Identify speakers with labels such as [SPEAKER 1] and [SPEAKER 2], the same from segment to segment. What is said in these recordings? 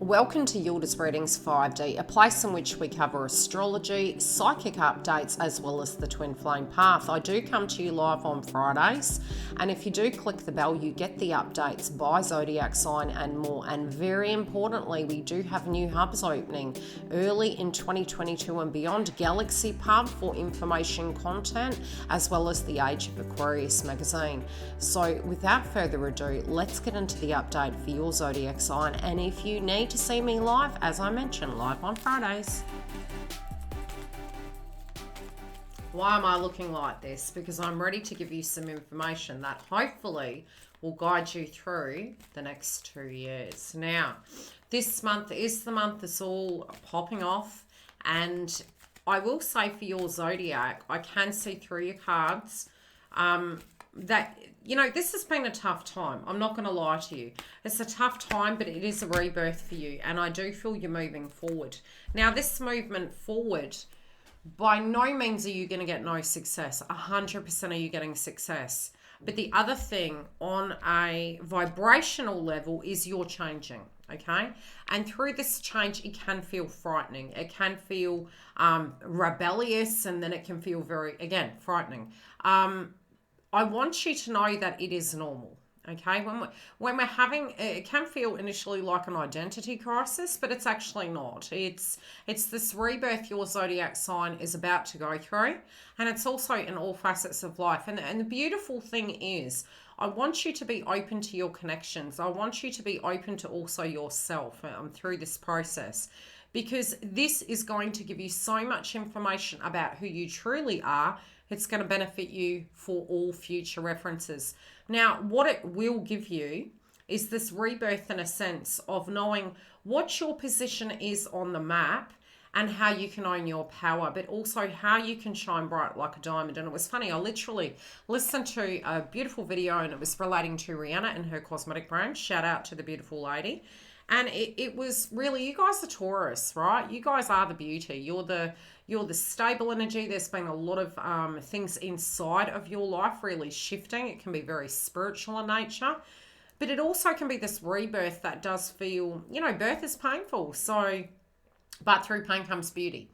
[SPEAKER 1] Welcome to YILDIZ Readings 5D, a place in which we cover astrology, psychic updates, as well as the twin flame path. I do come to you live on Fridays, and if you do click the bell, you get the updates by zodiac sign and more. And very importantly, we do have new hubs opening early in 2022 and beyond. Galaxy Pub for information content, as well as the Age of Aquarius magazine. So without further ado, let's get into the update for your zodiac sign. And if you need to see me live, as I mentioned, live on Fridays. Why am I looking like this? Because I'm ready to give you some information that hopefully will guide you through the next 2 years. Now, this month is the month that's all popping off, and I will say for your zodiac, I can see through your cards that, you know, this has been a tough time. I'm not going to lie to you. It's a tough time, but it is a rebirth for you. And I do feel you're moving forward. Now, this movement forward, by no means are you going to get no success. 100% are you getting success. But the other thing on a vibrational level is you're changing, okay? And through this change, it can feel frightening. It can feel rebellious, and then it can feel very, again, frightening. I want you to know that it is normal, okay? When we're having, it can feel initially like an identity crisis, but it's actually not. It's this rebirth your zodiac sign is about to go through, and it's also in all facets of life. And the beautiful thing is, I want you to be open to your connections. I want you to be open to also yourself through this process, because this is going to give you so much information about who you truly are. It's going to benefit you for all future references. Now, what it will give you is this rebirth in a sense of knowing what your position is on the map and how you can own your power, but also how you can shine bright like a diamond. And it was funny, I literally listened to a beautiful video, and it was relating to Rihanna and her cosmetic brand. Shout out to the beautiful lady. And it was really, you guys are Taurus, right? You guys are the beauty. You're the stable energy. There's been a lot of things inside of your life really shifting. It can be very spiritual in nature. But it also can be this rebirth that does feel, you know, birth is painful. So, but through pain comes beauty.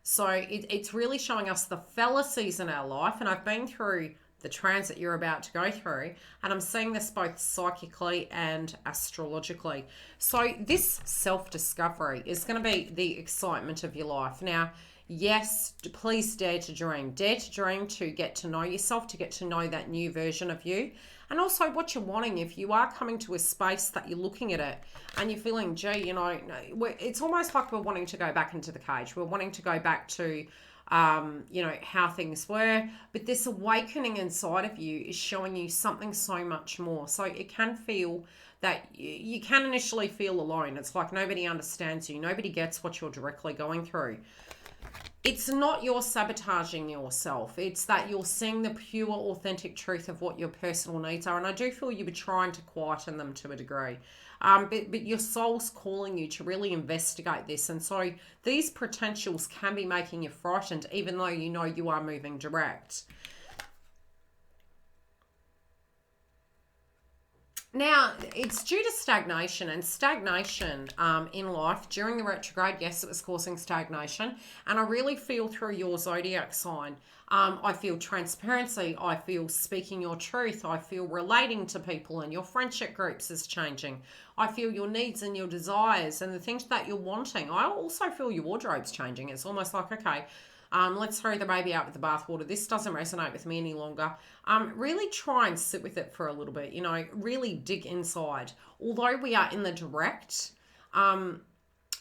[SPEAKER 1] So it's really showing us the fallacies in our life. And I've been through the transit you're about to go through, and I'm seeing this both psychically and astrologically. So this self-discovery is going to be the excitement of your life. Now, yes, please dare to dream to get to know yourself, to get to know that new version of you, and also what you're wanting. If you are coming to a space that you're looking at it and you're feeling, gee, you know, it's almost like we're wanting to go back into the cage. We're wanting to go back to you know, how things were, but this awakening inside of you is showing you something so much more. So it can feel that you can initially feel alone. It's like nobody understands you. Nobody gets what you're directly going through. It's not you're sabotaging yourself. It's that you're seeing the pure, authentic truth of what your personal needs are. And I do feel you were trying to quieten them to a degree. But your soul's calling you to really investigate this. And so these potentials can be making you frightened, even though you know you are moving direct. Now, it's due to stagnation, and stagnation in life during the retrograde, yes, it was causing stagnation. And I really feel through your zodiac sign, I feel transparency, I feel speaking your truth, I feel relating to people, and your friendship groups is changing. I feel your needs and your desires and the things that you're wanting. I also feel your wardrobe's changing. It's almost like, okay, let's throw the baby out with the bathwater. This doesn't resonate with me any longer. Really try and sit with it for a little bit, you know, really dig inside. Although we are in the direct,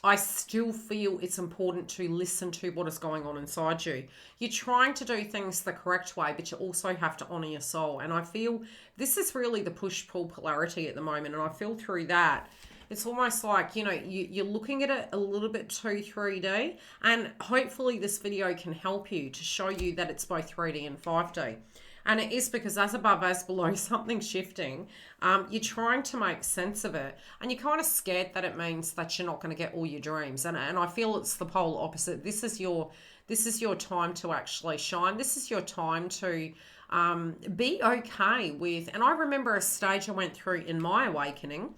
[SPEAKER 1] I still feel it's important to listen to what is going on inside you. You're trying to do things the correct way, but you also have to honor your soul. And I feel this is really the push-pull polarity at the moment. And I feel through that, it's almost like, you know, you're looking at it a little bit too 3D. And hopefully this video can help you to show you that it's both 3D and 5D. And it is because as above, as below, something's shifting. You're trying to make sense of it. And you're kind of scared that it means that you're not going to get all your dreams. And I feel it's the polar opposite. This is your time to actually shine. This is your time to be okay with. And I remember a stage I went through in my awakening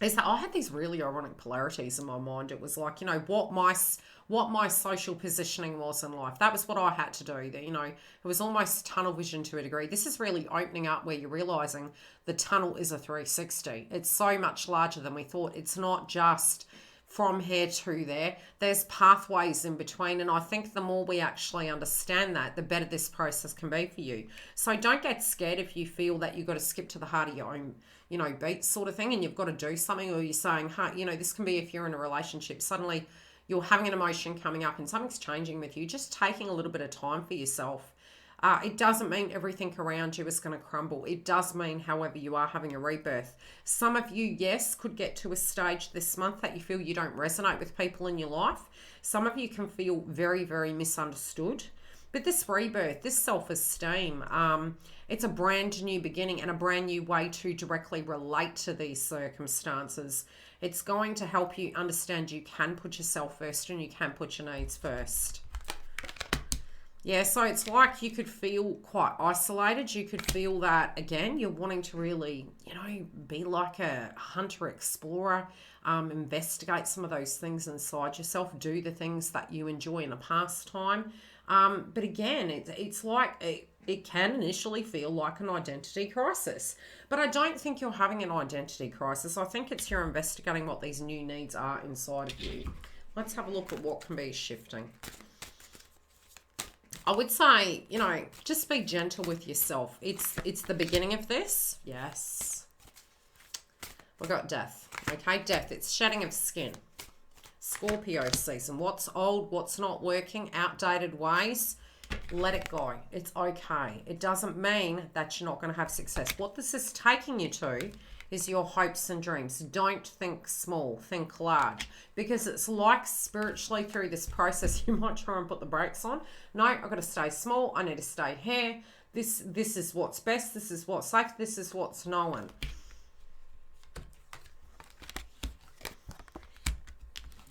[SPEAKER 1] is that I had these really ironic polarities in my mind. It was like, you know, what my social positioning was in life. That was what I had to do. That, you know, it was almost tunnel vision to a degree. This is really opening up where you're realizing the tunnel is a 360. It's so much larger than we thought. It's not just from here to there. There's pathways in between, and I think the more we actually understand that, the better this process can be for you. So don't get scared if you feel that you've got to skip to the heart of your own, you know, beat sort of thing, and you've got to do something, or you're saying, huh, you know, this can be if you're in a relationship, suddenly you're having an emotion coming up and something's changing with you, just taking a little bit of time for yourself. It doesn't mean everything around you is going to crumble. It does mean, however, you are having a rebirth. Some of you, yes, could get to a stage this month that you feel you don't resonate with people in your life. Some of you can feel very, very misunderstood. But this rebirth, this self-esteem, it's a brand new beginning and a brand new way to directly relate to these circumstances. It's going to help you understand you can put yourself first and you can put your needs first. Yeah, so it's like you could feel quite isolated. You could feel that, again, you're wanting to really, you know, be like a hunter, explorer, investigate some of those things inside yourself, do the things that you enjoy in a pastime. But again, it's like it can initially feel like an identity crisis. But I don't think you're having an identity crisis. I think it's you're investigating what these new needs are inside of you. Let's have a look at what can be shifting. I would say, you know, just be gentle with yourself. It's the beginning of this. Yes. We've got death. Okay, death. It's shedding of skin. Scorpio season. What's old, what's not working, outdated ways, let it go. It's okay. It doesn't mean that you're not going to have success. What this is taking you to is your hopes and dreams. Don't think small, think large. Because it's like spiritually through this process, you might try and put the brakes on. No, I've got to stay small. I need to stay here. This is what's best. This is what's safe. This is what's known.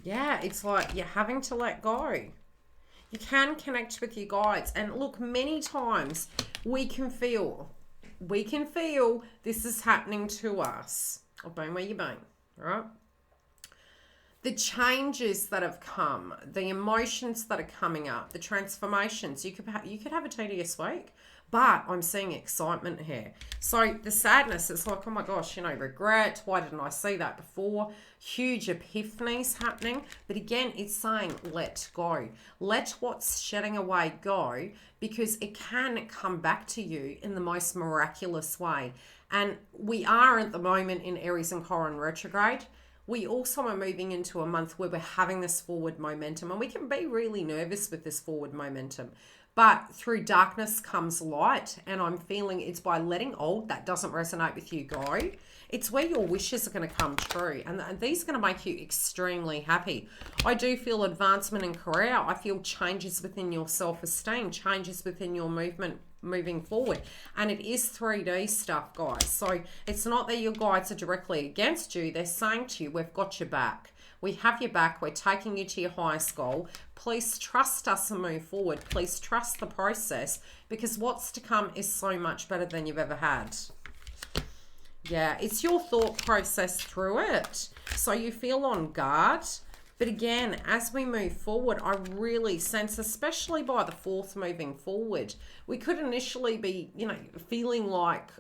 [SPEAKER 1] Yeah, it's like you're having to let go. You can connect with your guides. And look, many times we can feel this is happening to us. I've been where you've been, right? The changes that have come, the emotions that are coming up, the transformations. You could have a tedious week, but I'm seeing excitement here. So the sadness, it's like, oh my gosh, you know, regret. Why didn't I see that before? Huge epiphanies happening. But again, it's saying let go. Let what's shedding away go, because it can come back to you in the most miraculous way. And we are at the moment in Aries and Chiron retrograde. We also are moving into a month where we're having this forward momentum, and we can be really nervous with this forward momentum. But through darkness comes light, and I'm feeling it's by letting old that doesn't resonate with you go. It's where your wishes are going to come true, and these are going to make you extremely happy. I do feel advancement in career. I feel changes within your self-esteem, changes within your movement moving forward. And it is 3D stuff, guys. So it's not that your guides are directly against you. They're saying to you, we've got your back. We have your back. We're taking you to your highest goal. Please trust us and move forward. Please trust the process, because what's to come is so much better than you've ever had. Yeah, it's your thought process through it. So you feel on guard. But again, as we move forward, I really sense, especially by the 4th moving forward, we could initially be, you know, feeling like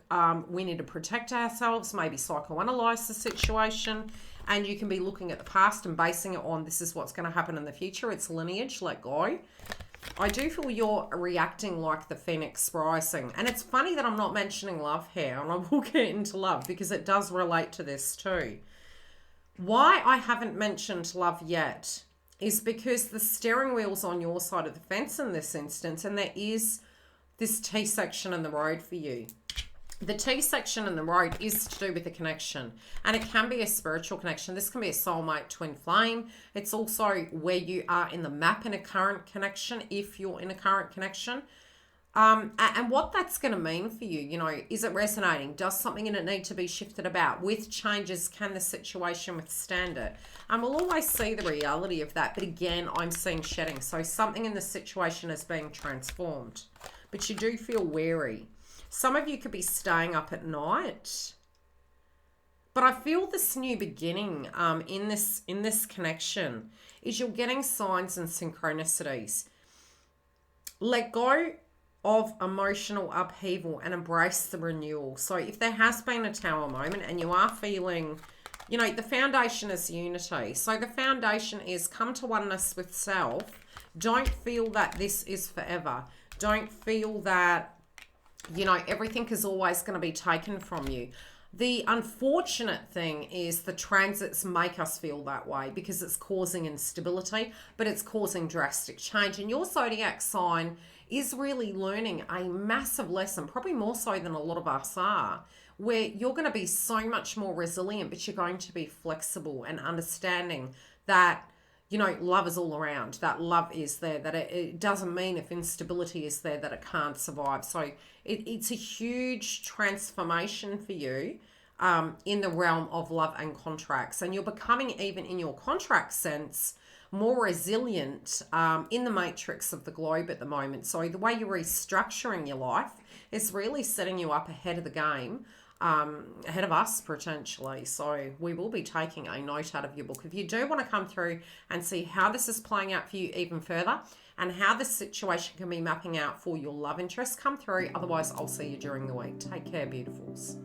[SPEAKER 1] we need to protect ourselves, maybe psychoanalyze the situation. And you can be looking at the past and basing it on this is what's going to happen in the future. It's lineage, let go. I do feel you're reacting like the Phoenix Rising. And it's funny that I'm not mentioning love here, and I will get into love because it does relate to this too. Why I haven't mentioned love yet is because the steering wheel's on your side of the fence in this instance, and there is this T-section in the road for you. The T-section in the road is to do with a connection, and it can be a spiritual connection. This can be a soulmate, twin flame. It's also where you are in the map in a current connection, if you're in a current connection. And what that's going to mean for you, you know, is it resonating? Does something in it need to be shifted about? With changes, can the situation withstand it? And we'll always see the reality of that. But again, I'm seeing shedding. So something in the situation is being transformed. But you do feel wary. Some of you could be staying up at night But I feel this new beginning in this connection is you're getting signs and synchronicities. Let go of emotional upheaval and embrace the renewal. So if there has been a Tower moment and you are feeling, you know, the foundation is unity. So the foundation is come to oneness with self. Don't feel that this is forever. Don't feel that, you know, everything is always going to be taken from you. The unfortunate thing is the transits make us feel that way because it's causing instability, but it's causing drastic change. And your zodiac sign is really learning a massive lesson, probably more so than a lot of us are, where you're going to be so much more resilient, but you're going to be flexible and understanding that, you know, love is all around, that love is there, that it doesn't mean if instability is there that it can't survive. So it's a huge transformation for you in the realm of love and contracts. And you're becoming, even in your contract sense, more resilient in the matrix of the globe at the moment. So the way you're restructuring your life is really setting you up ahead of the game, ahead of us potentially. So we will be taking a note out of your book. If you do want to come through and see how this is playing out for you even further and how this situation can be mapping out for your love interest, come through. Otherwise, I'll see you during the week. Take care, beautifuls.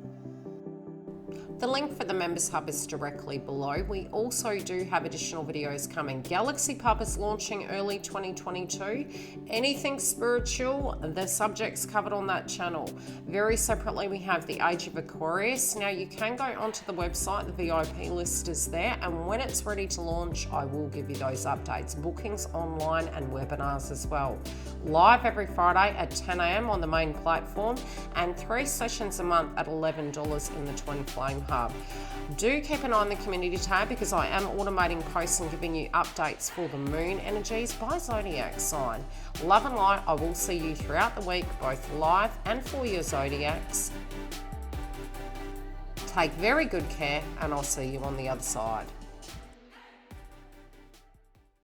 [SPEAKER 1] The link for the Members Hub is directly below. We also do have additional videos coming. Galaxy Pub is launching early 2022. Anything spiritual, the subjects covered on that channel. Very separately, we have the Age of Aquarius. Now, you can go onto the website. The VIP list is there. And when it's ready to launch, I will give you those updates. Bookings online and webinars as well. Live every Friday at 10 a.m. on the main platform and 3 sessions a month at $11 in the Twin Flame Hub. Do keep an eye on the community tab because I am automating posts and giving you updates for the moon energies by zodiac sign. Love and light. I will see you throughout the week, both live and for your zodiacs. Take very good care and I'll see you on the other side.